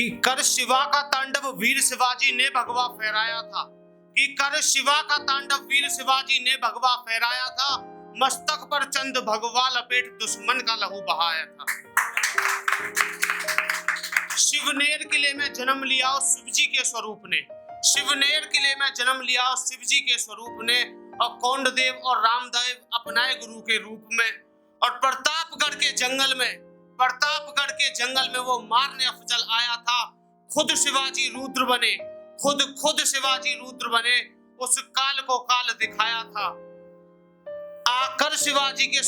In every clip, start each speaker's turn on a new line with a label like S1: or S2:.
S1: कि कर शिवा का तांडव वीर शिवाजी ने भगवा फहराया था, कि कर शिवा का तांडव वीर शिवाजी ने भगवा फहराया था, मस्तक पर चंद भगवा लपेट दुश्मन का लहू बहाया था। शिवनेर किले में जन्म लिया उस शिव जी के स्वरूप ने, शिवनेर किले में जन्म लिया उस शिव जी के स्वरूप ने, और कौंडदेव और रामदेव अपनाए गुरु के रूप में। और प्रतापगढ़ के जंगल में वो मारने अफजल आया था। खुद शिवाजी रुद्र बने, खुद शिवाजी रुद्र बने, उस काल को काल दिखाया था। आकर शिवाजी के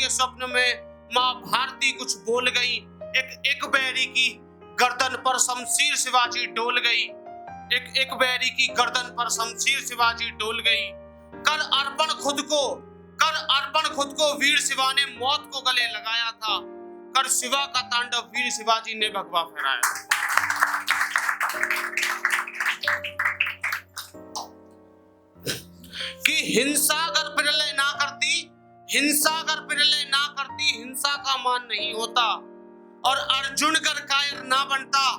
S1: स्वप्न में माँ भारती कुछ बोल गई। एक बैरी की गर्दन पर शमशीर शिवाजी डोल गई, एक बैरी की गर्दन पर शमशीर शिवाजी डोल गई। कर अर्पण खुद को वीर शिवा ने मौत को गले लगाया था। कर शिवा का तांडव वीर शिवाजी ने भगवा फहराया। कि हिंसा अगर प्रलय ना करती, हिंसा का मान नहीं होता। और अर्जुन अगर कायर ना बनता,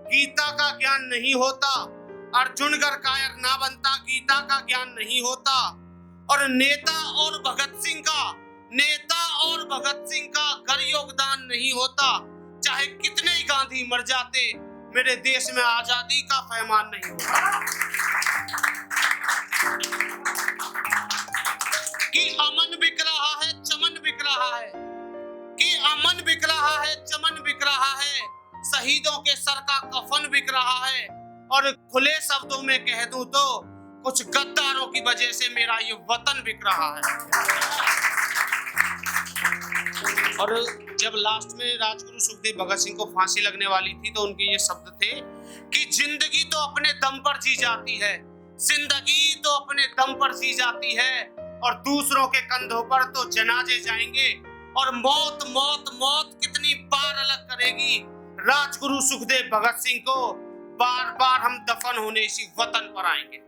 S1: गीता का ज्ञान नहीं होता। अर्जुन अगर कायर ना बनता, गीता का ज्ञान नहीं होता। और नेता और भगत सिंह का घर योगदान नहीं होता। चाहे कितने ही गांधी मर जाते, मेरे देश में आजादी का पैमान नहीं होता। कि अमन बिक रहा है, चमन बिक रहा है, कि अमन बिक रहा है, चमन बिक रहा है, शहीदों के सर का कफन बिक रहा है। और खुले शब्दों में कह दूं तो कुछ गद्दारों की वजह से मेरा ये वतन बिक रहा है। और जब लास्ट में राजगुरु सुखदेव भगत सिंह को फांसी लगने वाली थी तो उनके ये शब्द थे कि जिंदगी तो अपने दम पर जी जाती है, जिंदगी तो अपने दम पर जी जाती है, और दूसरों के कंधों पर तो जनाजे जाएंगे। और मौत मौत मौत कितनी बार अलग करेगी राजगुरु सुखदेव भगत सिंह को, बार बार हम दफन होने इसी वतन पर आएंगे।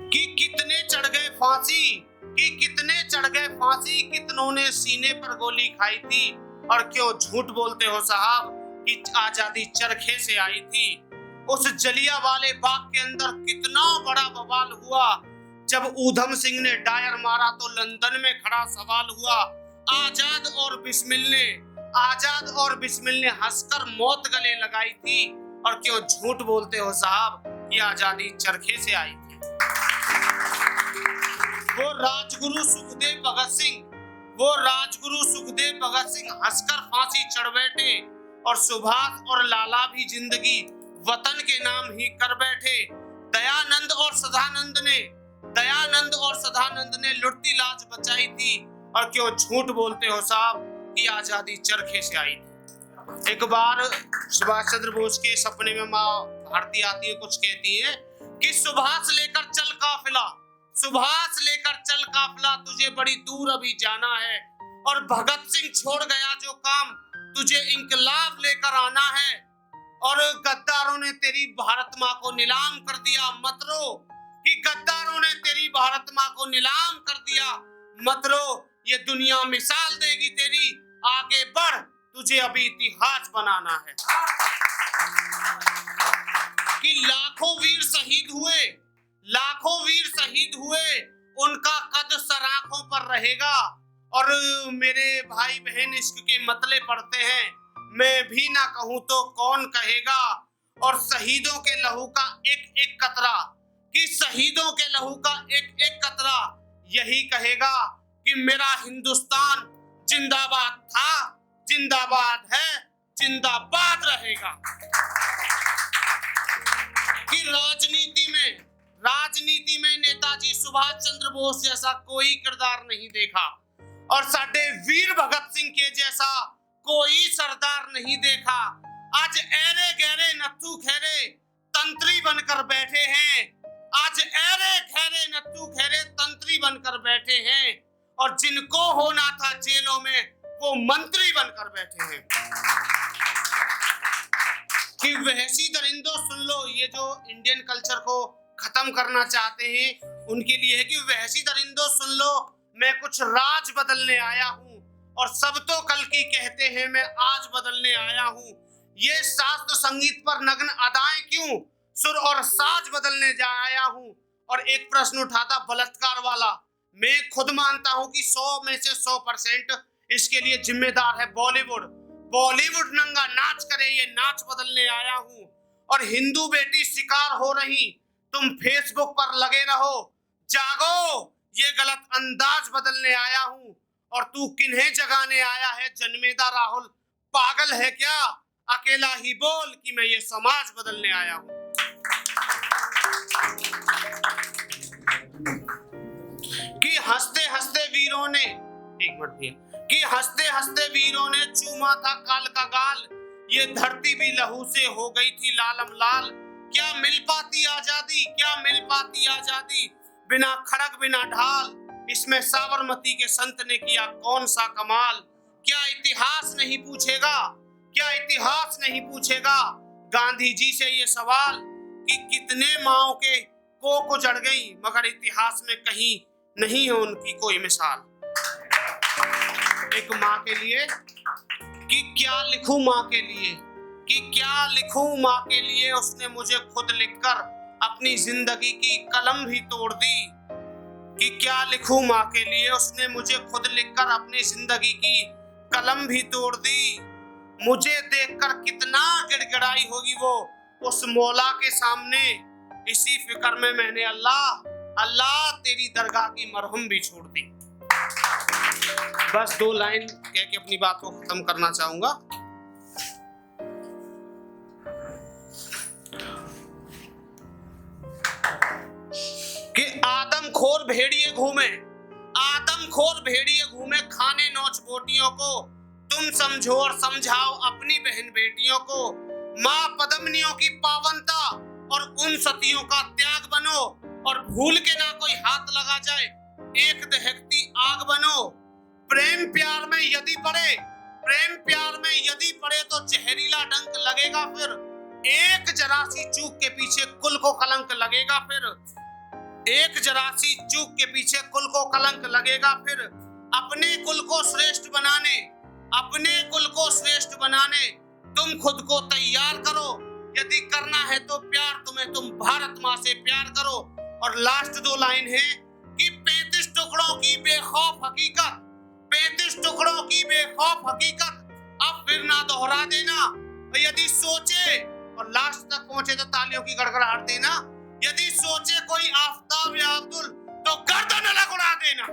S1: कि कितने चढ़ गए फांसी, कितनों ने सीने पर गोली खाई थी। और क्यों झूठ बोलते हो साहब कि आजादी चरखे से आई थी। उस जलियांवाले बाग के अंदर कितना बड़ा बवाल हुआ। जब ऊधम सिंह ने डायर मारा तो लंदन में खड़ा सवाल हुआ। आजाद और बिस्मिल ने हंसकर मौत गले लगाई थी। और क्यों झूठ बोलते हो साहब कि आजादी चरखे से आई थी। वो राजगुरु सुखदेव भगत सिंह हंसकर फांसी चढ़ बैठे। और सुभाष और लाला भी जिंदगी वतन के नाम ही कर बैठे। दयानंद और सदानंद ने लुटती लाज बचाई थी। और क्यों झूठ बोलते हो साहब कि आजादी चरखे से आई थी। एक बार सुभाष चंद्र बोस के सपने में माँ भारती आती है, कुछ कहती है कि सुभाष लेकर चल काफिला, तुझे बड़ी दूर अभी जाना है। और भगत सिंह छोड़ गया जो काम, तुझे इंकलाब लेकर आना है। और गद्दारों ने तेरी भारत माँ को नीलाम कर दिया, मत रो। कि गद्दारों ने तेरी भारत माँ को नीलाम कर दिया, मत रो। ये दुनिया मिसाल देगी तेरी, आगे बढ़, तुझे अभी इतिहास बनाना है। कि लाखों वीर शहीद हुए, उनका कद सराखों पर रहेगा। और मेरे भाई बहन इश्क के मतले पढ़ते हैं, मैं भी ना कहूं तो कौन कहेगा। और शहीदों के लहू का एक एक कतरा, कि शहीदों के लहू का एक एक कतरा यही कहेगा कि मेरा हिंदुस्तान जिंदाबाद था, जिंदाबाद है, जिंदाबाद रहेगा। कि राजनीति में नेताजी सुभाष चंद्र बोस जैसा कोई किरदार नहीं देखा। और साडे वीर भगत सिंह के जैसा कोई सरदार नहीं देखा। आज ऐरे गहरे नत्थू खैरे तंत्री बनकर बैठे हैं। और जिनको होना था जेलों में, वो मंत्री बनकर बैठे हैं। कि वहशी दरिंदों सुन लो, ये जो इंडियन कल्चर को खत्म करना चाहते हैं उनके लिए है कि वहशी दरिंदों सुन लो, मैं कुछ राज बदलने आया हूँ, और सब तो कल की कहते हैं, मैं आज बदलने आया हूँ। ये शास्त्र संगीत पर नग्न अदाएं क्यों, सुर और साज बदलने जा आया हूँ। और एक प्रश्न उठाता बलात्कार वाला, मैं खुद मानता हूँ कि 100 में से 100% इसके लिए जिम्मेदार है बॉलीवुड। बॉलीवुड नंगा नाच करे, ये नाच बदलने आया हूँ। और हिंदू बेटी शिकार हो रही, तुम फेसबुक पर लगे रहो, जागो, ये गलत अंदाज बदलने आया हूँ। और तू किन्हें जगाने आया है जन्मेदा राहुल, पागल है क्या, अकेला ही बोल कि मैं ये समाज बदलने आया हूँ। कि हंसते हंसते वीरों ने, एक मिनट भैया, कि हंसते हंसते वीरों ने चूमा था काल का गाल, ये धरती भी लहू से हो गई थी लालम लाल। क्या मिल पाती आजादी, क्या मिल पाती आजादी, बिना खड़ग बिना ढाल, इसमें साबरमती के संत ने किया कौन सा कमाल। क्या इतिहास नहीं पूछेगा, क्या इतिहास नहीं पूछेगा गांधी जी से ये सवाल, कि कितने माओ के कोख उजड़ गई, मगर इतिहास में कहीं नहीं है उनकी कोई मिसाल। एक माँ के लिए कि क्या लिखूं माँ के लिए, कि क्या लिखूं माँ के लिए, उसने मुझे खुद लिखकर अपनी जिंदगी की कलम भी तोड़ दी। कि क्या लिखूं माँ के लिए, उसने मुझे खुद लिखकर अपनी जिंदगी की कलम भी तोड़ दी। मुझे देखकर कितना गिड़गिड़ाई होगी वो उस मौला के सामने, इसी फिक्र में मैंने अल्लाह अल्लाह तेरी दरगाह की मरहम भी छोड़ दी। बस 2 लाइन कह के अपनी बात को खत्म करना चाहूंगा। कि आदमखोर भेड़िए घूमे, आदमखोर भेड़िए घूमे खाने नोच बोटियों को, तुम समझो और समझाओ अपनी बहन बेटियों को। माँ पद्मिनियों की पावनता और उन सतियों का त्याग बनो, और भूल के ना कोई हाथ लगा जाए, एक दहकती आग बनो। प्रेम प्यार में यदि पड़े, प्रेम प्यार में यदि पड़े तो जहरीला डंक लगेगा फिर, एक जरा सी चूक के पीछे कुल को कलंक लगेगा फिर, एक जरा सी चूक के पीछे कुल को कलंक लगेगा फिर। अपने कुल को श्रेष्ठ बनाने, अपने कुल को श्रेष्ठ बनाने तुम खुद को तैयार करो, यदि करना है तो प्यार तुम्हें, तुम भारत माँ से प्यार करो। और लास्ट 2 लाइन है कि 35 टुकड़ों की बेखौफ हकीकत, 35 टुकड़ों की बेखौफ हकीकत अब फिर ना दोहरा देना। यदि सोचे और लास्ट तक पहुंचे तो तालियों की गड़गड़ाहट देना, यदि सोचे कोई आफताब या अब्दुल तो गर्दन अलग उड़ा देना।